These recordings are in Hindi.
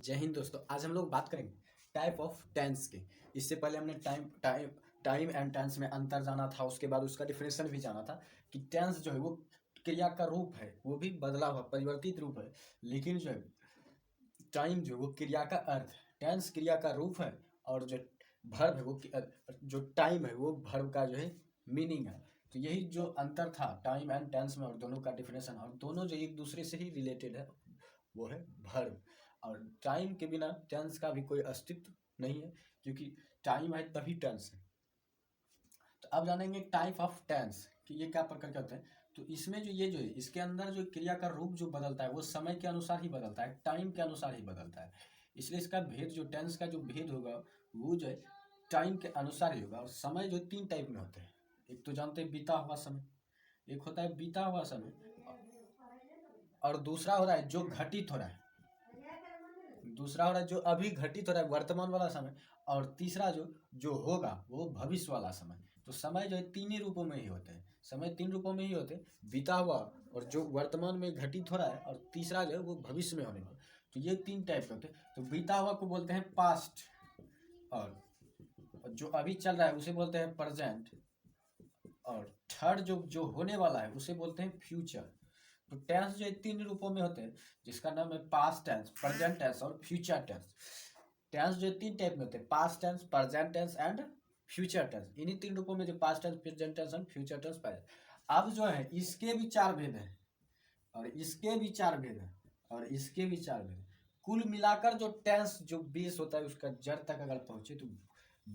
जय हिंद दोस्तों। आज हम लोग बात करेंगे टाइप ऑफ टेंस की। इससे पहले हमने टाइम एंड टेंस में अंतर जाना था, उसके बाद उसका डिफिनेशन भी जाना था कि टेंस जो है वो क्रिया का रूप है, वो भी बदला हुआ परिवर्तित रूप है। लेकिन जो है टाइम जो है वो क्रिया का अर्थ है, टेंस क्रिया का रूप है, और जो भर्ब है वो जो टाइम है वो भर्ब का जो है मीनिंग है। तो यही जो अंतर था टाइम एंड टेंस में, और दोनों का डिफिनेशन, और दोनों जो एक दूसरे से ही रिलेटेड है, वो है भर्ब। और टाइम के बिना टेंस का भी कोई अस्तित्व नहीं है, क्योंकि टाइम है तभी टेंस है। तो अब जानेंगे टाइप ऑफ टेंस कि ये क्या प्रकार के होते हैं। तो इसमें जो ये जो है इसके अंदर जो क्रिया का रूप जो बदलता है वो समय के अनुसार ही बदलता है, टाइम के अनुसार ही बदलता है। इसलिए इसका भेद, जो टेंस का जो भेद होगा वो जो है टाइम के अनुसार ही होगा। और समय जो तीन टाइप में होते हैं। एक तो जानते हैं बीता हुआ समय, एक होता है बीता हुआ समय, और दूसरा हो रहा है जो घटित हो रहा है, दूसरा हो रहा है जो अभी घटित हो रहा है वर्तमान वाला समय, और तीसरा जो जो होगा वो भविष्य वाला समय। तो समय जो है तीन ही रूपों में ही होते हैं, समय तीन रूपों में ही होते हैं, बीता हुआ और जो वर्तमान में घटित हो रहा है, और तीसरा जो है वो भविष्य में होने वाला। तो ये तीन टाइप के होते हैं। तो बीता हुआ को बोलते हैं पास्ट, और जो अभी चल रहा है उसे बोलते हैं प्रेजेंट, और थर्ड जो जो होने वाला है उसे बोलते हैं फ्यूचर। तो टेंस जो है तीन रूपों में होते हैं, जिसका नाम है पास्ट टेंस, प्रेजेंट टेंस और फ्यूचर टेंस। टेंस जो है तीन टाइप में होते हैं, past tense, present tense and future tense. इन्हीं तीन रूपों में जो past tense, present tense and future tense पाए जाते हैं। अब जो है इसके भी चार भेद हैं, और इसके भी चार भेद हैं, और इसके भी चार भेद हैं। कुल मिलाकर जो टेंस जो बेस होता है उसका जड़ तक अगर पहुंचे तो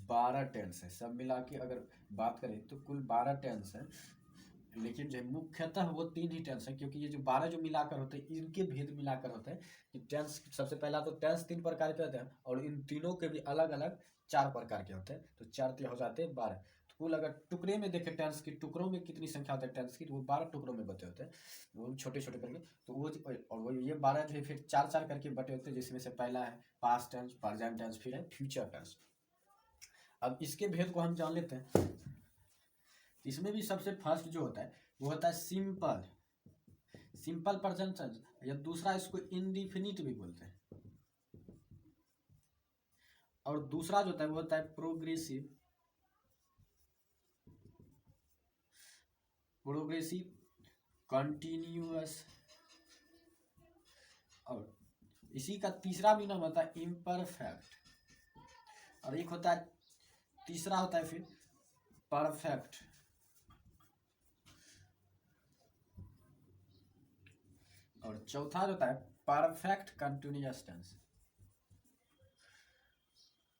12 टेंस है। सब मिला के अगर बात करें तो कुल 12 टेंस है। लेकिन जो मुख्यतः वो तीन ही टेंस है, क्योंकि ये जो 12 जो मिलाकर होते हैं इनके भेद मिलाकर होते हैं कि टेंस। सबसे पहला तो टेंस तीन प्रकार के होते हैं, और इन तीनों के भी अलग अलग चार प्रकार के होते हैं। तो चार तीन हो जाते हैं 12। तो कुल अगर टुकड़े में देखें टेंस की, टुकड़ों में कितनी संख्या होती है टेंस की, तो वो 12 टुकड़ों में बटे होते हैं, वो छोटे छोटे करके। तो वो और वो ये 12 जो है फिर चार चार करके बटे होते हैं, जिसमें से पहला है पास्ट टेंस, प्रेजेंट टेंस, फिर है फ्यूचर टेंस। अब इसके भेद को हम जान लेते हैं। इसमें भी सबसे फर्स्ट जो होता है वो होता है सिंपल, सिंपल प्रेजेंट टेंस, या दूसरा इसको इनडिफिनिट भी बोलते हैं। और दूसरा जो होता है वो होता है प्रोग्रेसिव, प्रोग्रेसिव कंटिन्यूअस। और इसी का तीसरा भी नाम होता है इम्परफेक्ट। और एक होता है, तीसरा होता है फिर परफेक्ट। और चौथा जो होता है परफेक्ट कंटिन्यूअस टेंस।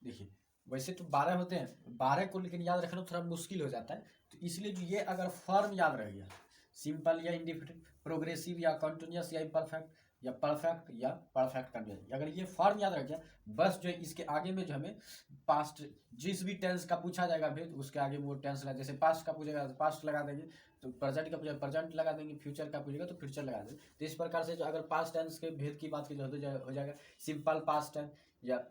देखिए वैसे तो 12 होते हैं, 12 को लेकिन याद रखना थोड़ा मुश्किल हो जाता है। तो इसलिए जो ये अगर फॉर्म याद रह गया, सिंपल या इंडिफिनिट, प्रोग्रेसिव या कंटिन्यूअस या इम्परफेक्ट, या परफेक्ट या परफेक्ट कंटिन्यूअस, अगर ये फॉर्म याद रह गया, बस जो है इसके आगे में जो हमें पास्ट, जिस भी टेंस का पूछा जाएगा भेद उसके आगे वो टेंस लगा। जैसे पास्ट का पूछेगा तो पास्ट लगा देंगे, तो प्रेजेंट का पूछेगा प्रेजेंट लगा देंगे, फ्यूचर का पूछेगा तो फ्यूचर लगा देंगे। तो इस प्रकार से जो अगर पास्ट टेंस के भेद की बात की जाए तो हो जाएगा सिंपल पास्ट टेंस, या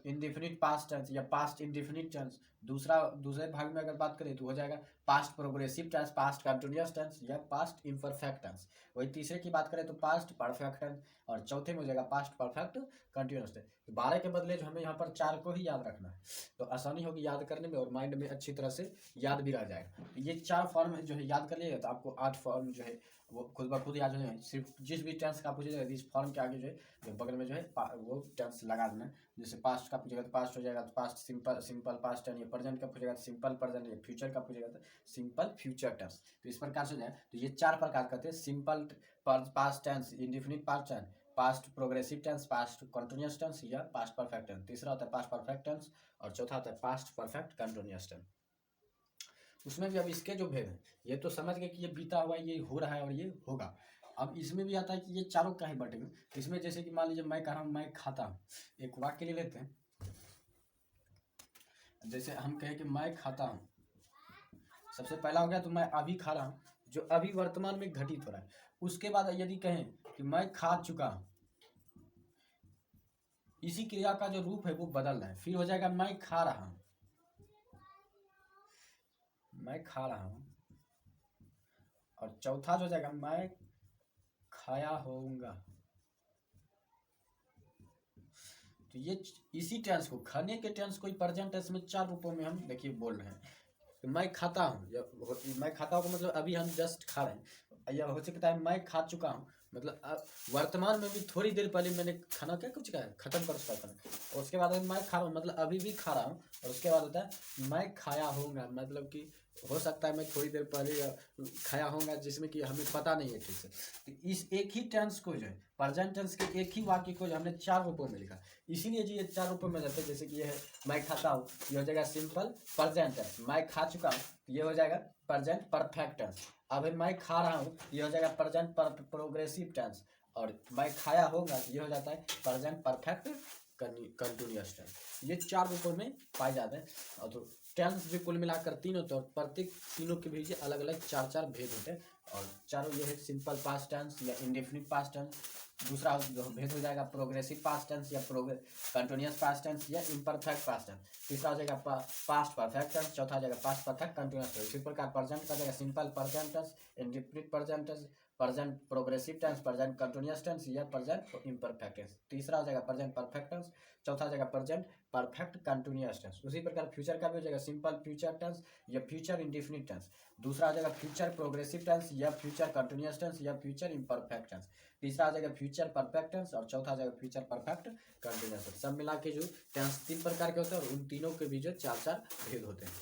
इंडिफिनिट पास्ट टेंस, या पास्ट इंडिफिनिट टेंस। दूसरे भाग में अगर बात करें तो हो जाएगा past progressive tense, past continuous tense, या पास्ट इम्परफेक्ट टेंस। वही तीसरे की बात करें तो पास्ट परफेक्ट टेंस, और चौथे में हो जाएगा पास्ट परफेक्ट कंटिन्यूअस टेंस। तो 12 के बदले जो हमें यहाँ पर चार को ही याद रखना है, तो आसानी होगी याद करने में, और माइंड में अच्छी तरह से याद भी रह जाएगा। तो ये चार फॉर्म जो है याद कर लिएगा तो आपको 8 फॉर्म जो है वो खुद ब खुद याद हो जाए। सिर्फ जिस भी टेंस का पूछेगा इस फॉर्म के आगे जो है जो बगल में जो है वो टेंस लगा देना है। जैसे पास्ट का पूछेगा तो पास्ट हो जाएगा तो past simple, simple past tense, या प्रेजेंट का पूछेगा तो सिंपल प्रेजेंट, या फ्यूचर का पूछेगा तो सिंपल फ्यूचर टेंस। तो इस प्रकार से हो जाए। तो ये चार प्रकार कहते हैं, simple past tense, indefinite past tense, past progressive tense, past continuous tense, या पास्ट परफेक्ट टेंस। तीसरा होता है पास्ट परफेक्ट टेंस, और चौथा होता है पास्ट परफेक्ट कंटिन्यूअस टेंस। उसमें भी अब इसके जो भेद हैं, ये तो समझ गए कि ये बीता हुआ, ये हो रहा है और ये होगा। अब इसमें भी आता है कि ये चारों का ही बटेंगे। इसमें जैसे कि मान लीजिए मैं कह रहा हूँ मैं खाता हूँ, एक वाक्य ले लेते हैं। जैसे हम कहें कि मैं खाता हूँ, सबसे पहला हो गया तो मैं अभी खा रहा हूँ, जो अभी वर्तमान में घटित हो रहा है। उसके बाद यदि कहें कि मैं खा चुका हूँ, इसी क्रिया का जो रूप है वो बदल रहा है, फिर हो जाएगा मैं खा रहा हूँ, मैं खा रहा हूँ। और चौथा जो हो जाएगा मैं खाया होऊंगा। तो ये इसी टेंस को, खाने के टेंस को प्रेजेंट टेंस में 4 रूपों में हम देखिए बोल रहे हैं। तो मैं खाता हूँ, मैं खाता हूँ मतलब अभी हम जस्ट खा रहे हैं, या हो सकता है मैं खा चुका हूँ, मतलब अब वर्तमान में भी थोड़ी देर पहले मैंने खाना क्या कुछ खाया, खत्म कर चुका खाना, और उसके बाद मैं खा रहा हूँ मतलब अभी भी खा रहा हूँ, और उसके बाद होता है मैं खाया होऊंगा, मतलब कि हो सकता है मैं थोड़ी देर पहले खाया होऊंगा, जिसमें कि हमें पता नहीं है ठीक से। तो इस एक ही टेंस को जो है, प्रेजेंट टेंस के एक ही वाक्य को जो हमने 4 रूपों में लिखा, इसीलिए जो ये 4 रूपों में रहते हैं। जैसे कि ये है मैं खाता हूँ, ये हो जाएगा सिंपल प्रेजेंट टेंस। मैं खा चुका हूँ, ये हो जाएगा प्रेजेंट परफेक्ट टेंस। अब मैं खा रहा हूँ, ये हो जाएगा प्रेजेंट प्रोग्रेसिव टेंस। और मैं खाया होगा, ये हो जाता है प्रेजेंट परफेक्ट कंटिन्यूअस टेंस। ये 4 रूपों में पाए जाते हैं। और तो टेंस भी कुल मिलाकर 3 होते हैं, और प्रत्येक तीनों के भी अलग अलग 4 भेद होते हैं। और चारों ये है सिंपल पास्ट टेंस या इंडेफिनिट पास्ट टेंस, दूसरा जो भेद हो जाएगा प्रोग्रेसिव पास्ट टेंस या कंटिन्यूअस पास्ट टेंस या इम्परफेक्ट पास्ट टेंस, तीसरा हो जाएगा पास्ट परफेक्ट टेंस, चौथा हो जाएगा पास्ट परफेक्ट कंटिन्यूअस टेंस। इसी प्रकार प्रेजेंट का जाएगा simple present tense, indefinite present tense, present progressive tense, present continuous tense या प्रेजेंट इम्परफेक्ट टेंस। तीसरा हो जाएगा प्रेजेंट परफेक्ट टेंस, चौथा हो जाएगा प्रेजेंट परफेक्ट कंटिन्यूअस टेंस। उसी प्रकार फ्यूचर का भी हो जाएगा सिंपल फ्यूचर टेंस या फ्यूचर इंडेफिनिट टेंस। दूसरा आ जाएगा फ्यूचर प्रोग्रेसिव टेंस या फ्यूचर कंटिन्यूअस टेंस या फ्यूचर इम्परफेक्ट टेंस। तीसरा आ जाएगा फ्यूचर परफेक्ट टेंस, और चौथा आ जाएगा फ्यूचर परफेक्ट कंटिन्यूअस टेंस। सब मिला के जो टेंस 3 प्रकार के होते हैं, और उन तीनों के भी जो 4 भेद होते हैं।